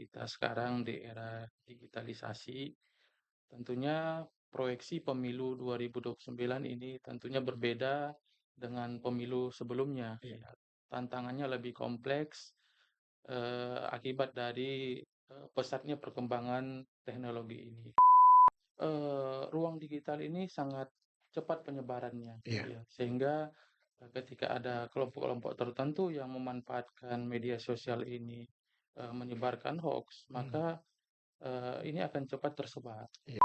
kita sekarang di era digitalisasi, tentunya proyeksi pemilu 2029 ini tentunya berbeda dengan pemilu sebelumnya. Iya. Ya, tantangannya lebih kompleks akibat dari pesatnya perkembangan teknologi ini. Ruang digital ini sangat cepat penyebarannya, Iya. ya, sehingga ketika ada kelompok-kelompok tertentu yang memanfaatkan media sosial ini menyebarkan hoax, Mmm. maka ini akan cepat tersebar. Iya.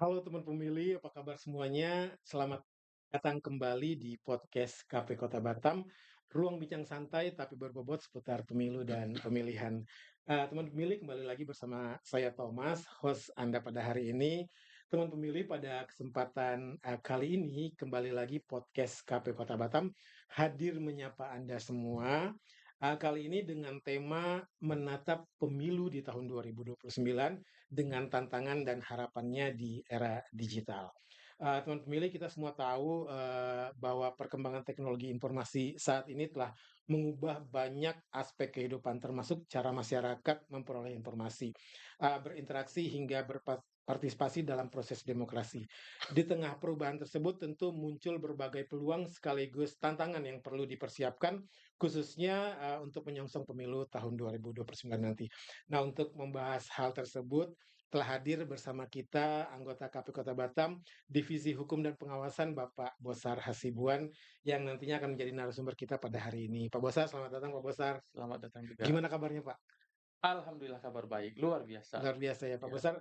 Halo teman pemilih, apa kabar semuanya? Selamat datang kembali di podcast KP Kota Batam, ruang bincang santai tapi berbobot seputar pemilu dan pemilihan. Teman pemilih, kembali lagi bersama saya Thomas, host Anda pada hari ini. Teman pemilih, pada kesempatan kali ini kembali lagi podcast KP Kota Batam hadir menyapa Anda semua. Kali ini dengan tema menatap pemilu di tahun 2029 dengan tantangan dan harapannya di era digital. Teman pemilih, kita semua tahu bahwa perkembangan teknologi informasi saat ini telah mengubah banyak aspek kehidupan, termasuk cara masyarakat memperoleh informasi, berinteraksi hingga berpartisipasi dalam proses demokrasi. Di tengah perubahan tersebut tentu muncul berbagai peluang sekaligus tantangan yang perlu dipersiapkan, khususnya untuk menyongsong pemilu tahun 2029 nanti. Nah, untuk membahas hal tersebut, telah hadir bersama kita anggota KP Kota Batam, Divisi Hukum dan Pengawasan Bapak Bosar Hasibuan, yang nantinya akan menjadi narasumber kita pada hari ini. Pak Bosar, selamat datang Pak Bosar. Selamat datang juga. Gimana kabarnya Pak? Alhamdulillah kabar baik, luar biasa. Luar biasa ya Pak Ya. Bosar,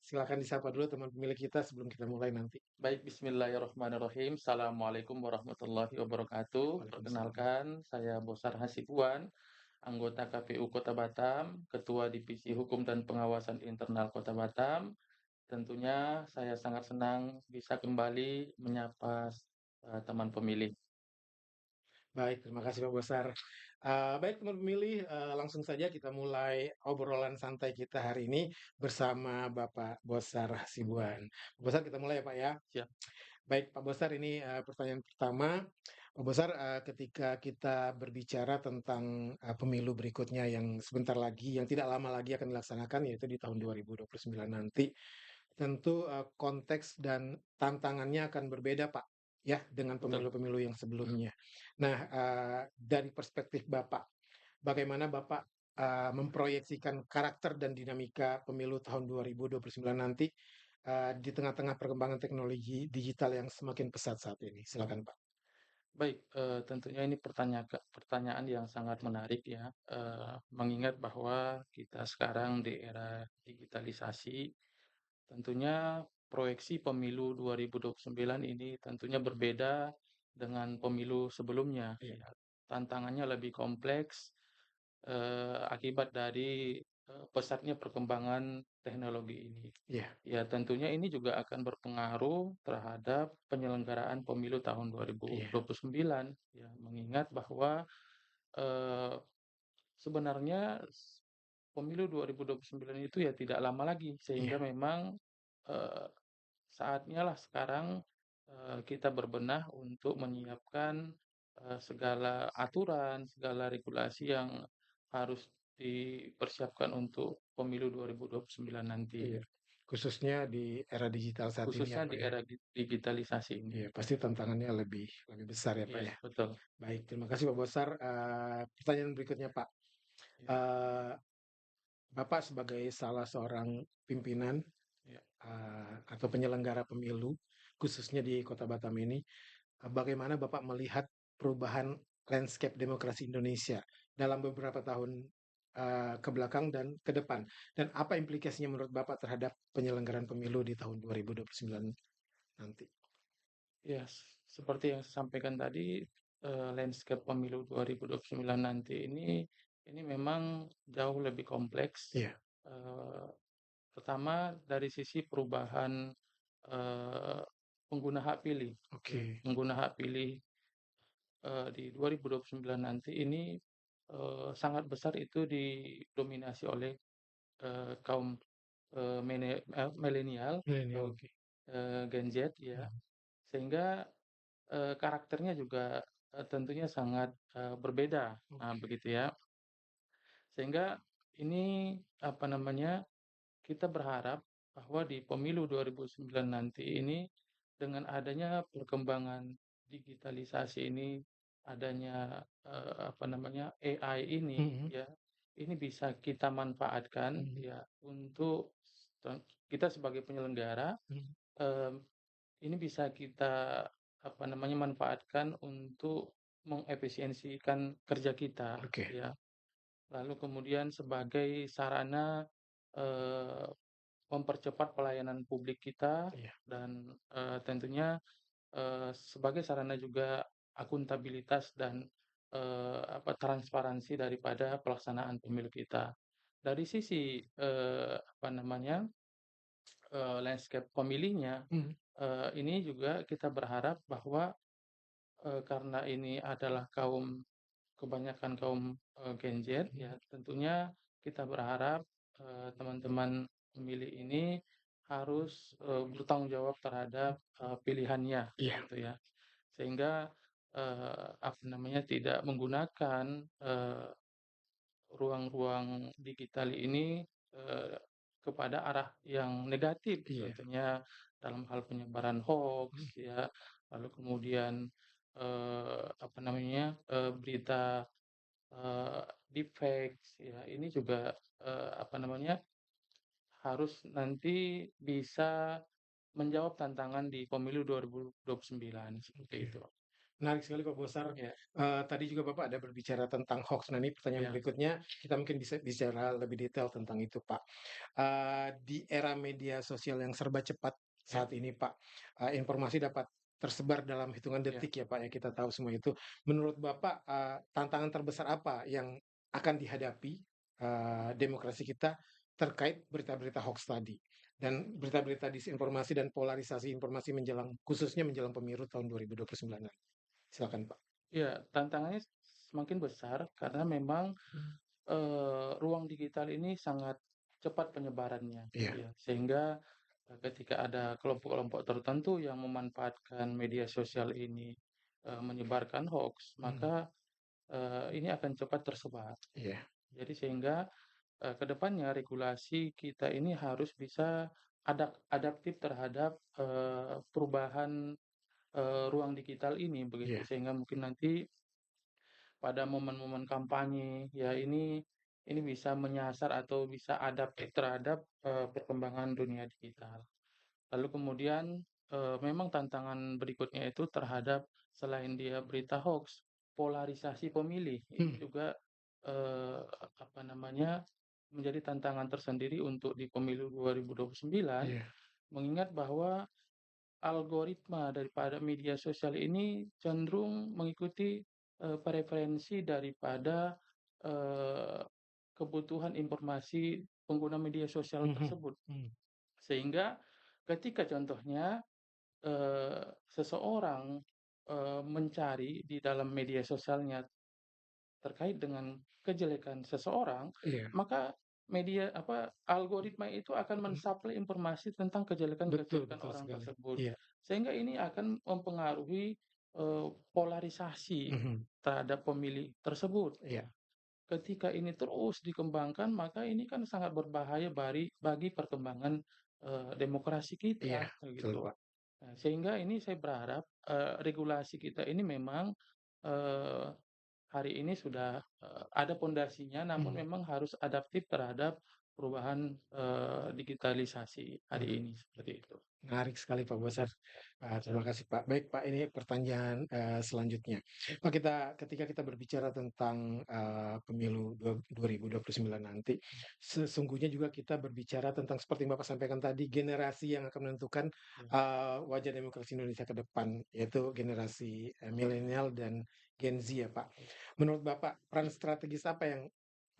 silakan disapa dulu teman pemilik kita sebelum kita mulai nanti. Baik, bismillahirrahmanirrahim. Assalamualaikum warahmatullahi wabarakatuh. Waalaikumsalam. Perkenalkan, saya Bosar Hasibuan, anggota KPU Kota Batam, Ketua Divisi Hukum dan Pengawasan Internal Kota Batam. Tentunya saya sangat senang bisa kembali menyapa teman pemilih. Baik, terima kasih Pak Bosar. Baik teman pemilih, langsung saja kita mulai obrolan santai kita hari ini bersama Bapak Bosar Hasibuan. Pak Bosar, kita mulai ya Pak ya. Siap. Baik Pak Bosar, ini pertanyaan pertama. Pak Bosar, ketika kita berbicara tentang pemilu berikutnya yang sebentar lagi, yang tidak lama lagi akan dilaksanakan, yaitu di tahun 2029 nanti, tentu konteks dan tantangannya akan berbeda Pak, ya, dengan Betul. pemilu-pemilu yang sebelumnya. Nah, dari perspektif Bapak, bagaimana Bapak memproyeksikan karakter dan dinamika pemilu tahun 2029 nanti di tengah-tengah perkembangan teknologi digital yang semakin pesat saat ini? Silakan Pak. Baik, tentunya ini pertanyaan yang sangat menarik ya, mengingat bahwa kita sekarang di era digitalisasi, tentunya proyeksi pemilu 2029 ini tentunya berbeda dengan pemilu sebelumnya. Iya. Ya, tantangannya lebih kompleks akibat dari pesatnya perkembangan teknologi ini. Iya. Ya, tentunya ini juga akan berpengaruh terhadap penyelenggaraan pemilu tahun Iya. 2029, ya, mengingat bahwa eh, sebenarnya pemilu 2029 itu ya tidak lama lagi, sehingga Iya. memang eh, saatnya lah sekarang kita berbenah untuk menyiapkan segala aturan, segala regulasi yang harus dipersiapkan untuk pemilu 2029 nanti, Iya. Khususnya di era digital saat ini ya khususnya Pak di ya. era digitalisasi ini. Iya, pasti tantangannya lebih lebih besar ya Pak Iya, ya. betul. Baik, terima kasih Pak Bosar. Pertanyaan berikutnya Pak. Ya, Eee, Bapak sebagai salah seorang pimpinan, ya. atau penyelenggara pemilu, khususnya di Kota Batam ini, bagaimana Bapak melihat perubahan landscape demokrasi Indonesia dalam beberapa tahun, ke belakang dan ke depan? Dan apa implikasinya menurut Bapak terhadap penyelenggaraan pemilu di tahun 2029 nanti? Ya, seperti yang saya sampaikan tadi, landscape pemilu 2029 nanti ini memang jauh lebih kompleks. Iya. Eee, Pertama dari sisi perubahan, eee, pengguna hak pilih, ya. Oke. Pengguna hak pilih, di 2029 nanti ini, sangat besar itu didominasi oleh, kaum milenial Milenial, atau, oke. Gen Z ya, Mhm, sehingga, karakternya juga, tentunya sangat, berbeda, nah oke. begitu ya. Sehingga ini, apa namanya, kita berharap bahwa di pemilu 2009 nanti ini, dengan adanya perkembangan digitalisasi ini, adanya, apa namanya, AI ini Mhm, ya, ini bisa kita manfaatkan mhm, ya untuk kita sebagai penyelenggara, mhm. mmm, ini bisa kita, apa namanya, manfaatkan untuk mengefisiensikan kerja kita Oke, ya. Lalu kemudian sebagai sarana, eee, mempercepat pelayanan publik kita iya dan, tentunya, sebagai sarana juga akuntabilitas dan, apa, transparansi daripada pelaksanaan pemilu kita. Dari sisi, apa namanya, landscape pemilihnya, mhm, ini juga kita berharap bahwa, karena ini adalah kebanyakan kaum, Gen Z mhm. ya, tentunya kita berharap, teman-teman pemilih ini harus, bertanggung jawab terhadap, pilihannya Iya gitu ya. Sehingga, apa namanya, tidak menggunakan, ruang-ruang digital ini, eee, kepada arah yang negatif, iya, tentunya dalam hal penyebaran mhm, hoaks ya, lalu kemudian, apa namanya, berita deepfakes ya, ini juga, apa namanya, harus nanti bisa menjawab tantangan di pemilu 2029 seperti oke. itu. Menarik sekali Pak Bosar. Ya, Tadi juga Bapak ada berbicara tentang hoax. Nah, ini pertanyaan ya, berikutnya, kita mungkin bisa bicara lebih detail tentang itu, Pak. Di era media sosial yang serba cepat ya, saat ini, Pak, informasi dapat tersebar dalam hitungan ya. detik ya, Pak, ya, kita tahu semua itu. Menurut Bapak, tantangan terbesar apa yang akan dihadapi, demokrasi kita terkait berita-berita hoax tadi? Dan berita-berita disinformasi dan polarisasi informasi menjelang khususnya menjelang pemilu tahun 2029 nanti. Silakan, Pak. Ya, tantangannya semakin besar karena memang, Mmm. ruang digital ini sangat cepat penyebarannya, Iya, ya. Sehingga, ketika ada kelompok-kelompok tertentu yang memanfaatkan media sosial ini, menyebarkan hoaks, mmm, maka, ini akan cepat tersebar. iya Jadi sehingga, ke depannya regulasi kita ini harus bisa adaptif terhadap, perubahan, ruang digital ini, begitu. iya, Sehingga mungkin nanti pada momen-momen kampanye, ya ini bisa menyasar atau bisa adaptif terhadap, perkembangan dunia digital. Lalu kemudian, memang tantangan berikutnya itu terhadap selain dia berita hoaks, polarisasi pemilih. Ini mmm, juga, apa namanya, menjadi tantangan tersendiri untuk di pemilu 2029, iya, mengingat bahwa algoritma daripada media sosial ini cenderung mengikuti, preferensi daripada, eee, kebutuhan informasi pengguna media sosial mhm, tersebut. mmm, Sehingga ketika contohnya, seseorang, mencari di dalam media sosialnya terkait dengan kejelekan seseorang, iya, maka algoritma itu akan mhm, mensuplai informasi tentang betul kejelekan-kejelekan betul orang sekali. tersebut. Iya, Sehingga ini akan mempengaruhi, polarisasi mhm, terhadap pemilih tersebut, ya. iya Ketika ini terus dikembangkan, maka ini kan sangat berbahaya bagi perkembangan, demokrasi iya, kita, betul, gitu. Pak. Nah, sehingga ini saya berharap, regulasi kita ini memang, eee, hari ini sudah, ada pondasinya, namun Mhm, memang harus adaptif terhadap perubahan, digitalisasi hari oke. ini, seperti itu. Menarik sekali Pak Bosar. Terima kasih Pak. Baik Pak, ini pertanyaan, selanjutnya. Pak, ketika kita berbicara tentang, pemilu 2029 nanti, sesungguhnya juga kita berbicara tentang seperti yang Bapak sampaikan tadi, generasi yang akan menentukan, Ya, wajah demokrasi Indonesia ke depan, yaitu generasi, milenial dan Gen Z ya Pak. ya. Menurut Bapak, peran strategis apa yang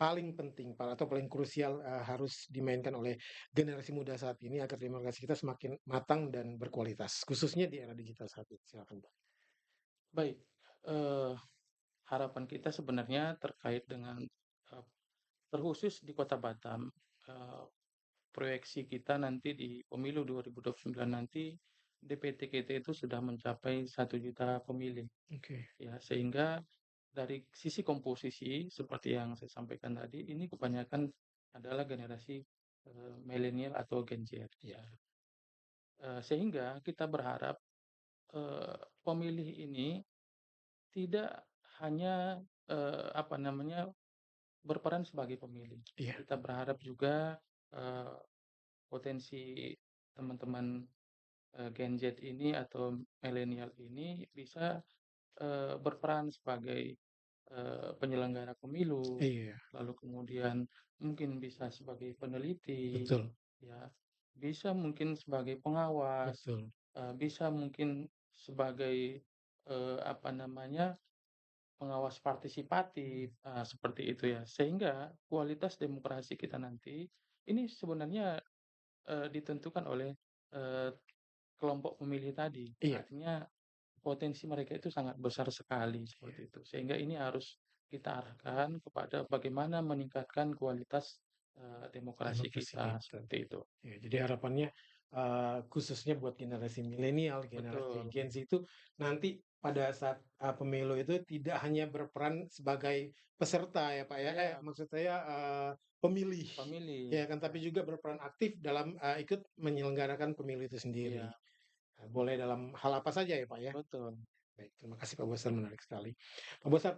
paling penting Pak, atau paling krusial, harus dimainkan oleh generasi muda saat ini agar demokrasi kita semakin matang dan berkualitas, khususnya di era digital saat ini. Silakan, Pak. Baik, eee, harapan kita sebenarnya terkait dengan, terkhusus di Kota Batam, proyeksi kita nanti di pemilu 2029 nanti DPT kita itu sudah mencapai 1 juta pemilih, Oke. ya. Sehingga dari sisi komposisi seperti yang saya sampaikan tadi, ini kebanyakan adalah generasi, milenial atau Gen Z, Iya. ya. Sehingga kita berharap, pemilih ini tidak hanya, apa namanya, berperan sebagai pemilih. Iya. Kita berharap juga, eee, potensi teman-teman, Gen Z ini atau milenial ini bisa, berperan sebagai, penyelenggara pemilu, Iya. lalu kemudian mungkin bisa sebagai peneliti, Betul. ya, bisa mungkin sebagai pengawas, Betul. bisa mungkin sebagai, apa namanya, pengawas partisipatif, seperti itu ya. Sehingga kualitas demokrasi kita nanti, ini sebenarnya, ditentukan oleh, eee, kelompok pemilih tadi. Iya. Artinya potensi mereka itu sangat besar sekali, Iya. seperti itu. Sehingga ini harus kita arahkan kepada bagaimana meningkatkan kualitas, demokrasi Demokrasi kita, kita. seperti itu. Ya, jadi harapannya, khususnya buat generasi milenial, generasi Betul, Gen Z itu nanti pada saat, pemilu itu tidak hanya berperan sebagai peserta ya, Pak, ya, iya, maksud saya, pemilih, pemilih, ya kan, ya, tapi juga berperan aktif dalam, ikut menyelenggarakan pemilu itu sendiri. iya, Boleh dalam hal apa saja ya, Pak, ya? betul, Baik, terima kasih Pak Bosar, menarik sekali. Pak Bosar,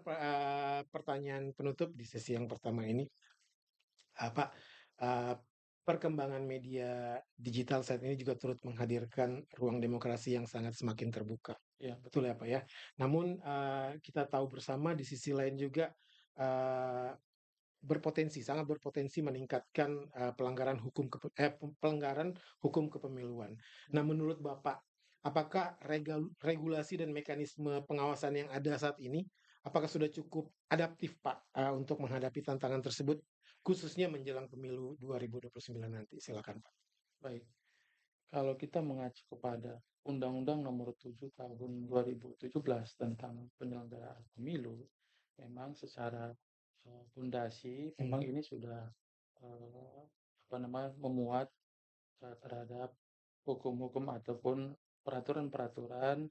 pertanyaan penutup di sesi yang pertama ini. Pak, eee, perkembangan media digital saat ini juga turut menghadirkan ruang demokrasi yang sangat semakin terbuka. iya, Betul ya, Pak, ya? Namun, kita tahu bersama di sisi lain juga, eee, sangat berpotensi meningkatkan, pelanggaran hukum kepemiluan. Nah, mhm, menurut Bapak, apakah regulasi dan mekanisme pengawasan yang ada saat ini, apakah sudah cukup adaptif, Pak, untuk menghadapi tantangan tersebut, khususnya menjelang pemilu 2029 nanti? Silakan, Pak. baik. Kalau kita mengacu kepada Undang-Undang Nomor 7 Tahun 2017 tentang penyelenggaraan pemilu, memang secara, pondasi memang Mhm. ini sudah, eee, apa namanya, memuat, terhadap hukum-hukum ataupun peraturan-peraturan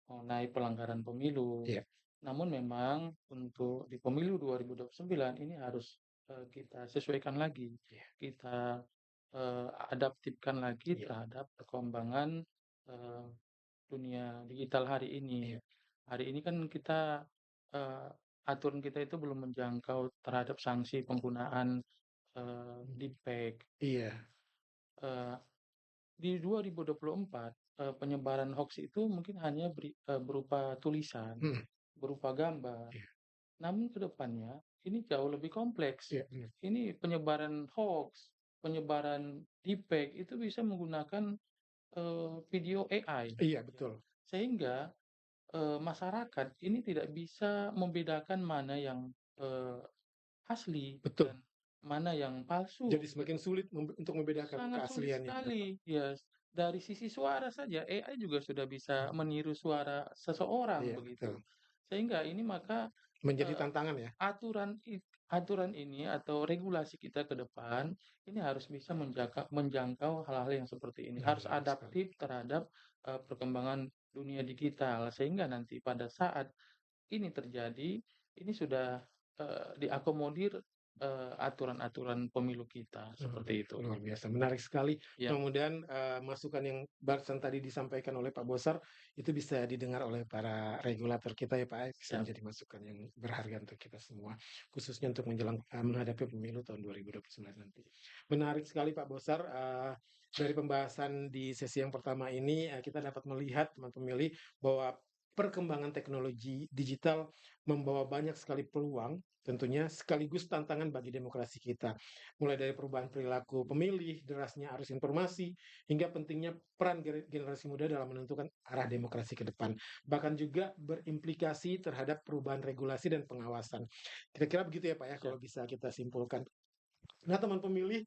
mengenai pelanggaran pemilu. Iya. Namun memang untuk di pemilu 2029 ini harus, kita sesuaikan lagi, Iya. kita, adaptifkan lagi Iya. terhadap perkembangan, eee, dunia digital hari ini. Iya. Hari ini kan kita, eee, aturan kita itu belum menjangkau terhadap sanksi penggunaan, Mhm. deepfake, Iya. ya. Eee, di 2024, penyebaran hoaks itu mungkin hanya berupa tulisan, Mhm. berupa gambar. Iya. Namun ke depannya ini jauh lebih kompleks. Iya, bener. Ini penyebaran hoaks, penyebaran deepfake itu bisa menggunakan, video AI, Iya, ya. betul. Sehingga, masyarakat ini tidak bisa membedakan mana yang, asli Betul. dan mana yang palsu, Jadi semakin gitu. sulit untuk membedakan Sangat sulit keasliannya, bener, Pak. sekali, ya. Dari sisi suara saja AI juga sudah bisa Mhm. meniru suara seseorang, Iya, betul. begitu. Sehingga ini maka, Menjadi eee, tantangan ya? aturan ini atau regulasi kita ke depan, ini harus bisa menjangkau hal-hal yang seperti ini, harus Menarik sekali. adaptif terhadap, perkembangan dunia digital. Sehingga nanti pada saat ini terjadi, ini sudah, diakomodir, aturan-aturan pemilu kita, seperti itu. Luar biasa, menarik sekali. Ya, Mudah-mudahan, masukan yang barusan tadi disampaikan oleh Pak Bosar, itu bisa didengar oleh para regulator kita ya, Pak, ya, bisa siap, menjadi masukan yang berharga untuk kita semua, khususnya untuk menghadapi pemilu tahun 2029 nanti. Menarik sekali Pak Bosar, dari pembahasan di sesi yang pertama ini, kita dapat melihat teman pemilih bahwa perkembangan teknologi digital membawa banyak sekali peluang tentunya, sekaligus tantangan bagi demokrasi kita. Mulai dari perubahan perilaku pemilih, derasnya arus informasi, hingga pentingnya peran generasi muda dalam menentukan arah demokrasi ke depan. Bahkan juga berimplikasi terhadap perubahan regulasi dan pengawasan. Kira-kira begitu ya Pak ya, kalau siap, bisa kita simpulkan. Nah, teman pemilih,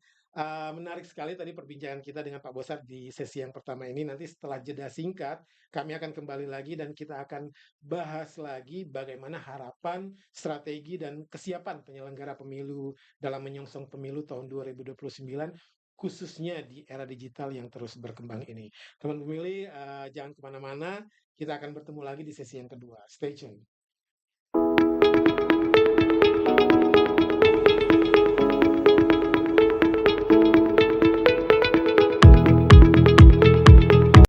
menarik sekali tadi perbincangan kita dengan Pak Bosar di sesi yang pertama ini. Nanti setelah jeda singkat, kami akan kembali lagi dan kita akan bahas lagi bagaimana harapan, strategi, dan kesiapan penyelenggara pemilu dalam menyongsong pemilu tahun 2029 khususnya di era digital yang terus berkembang ini. Teman pemilih, jangan kemana mana, kita akan bertemu lagi di sesi yang kedua. Stay tune.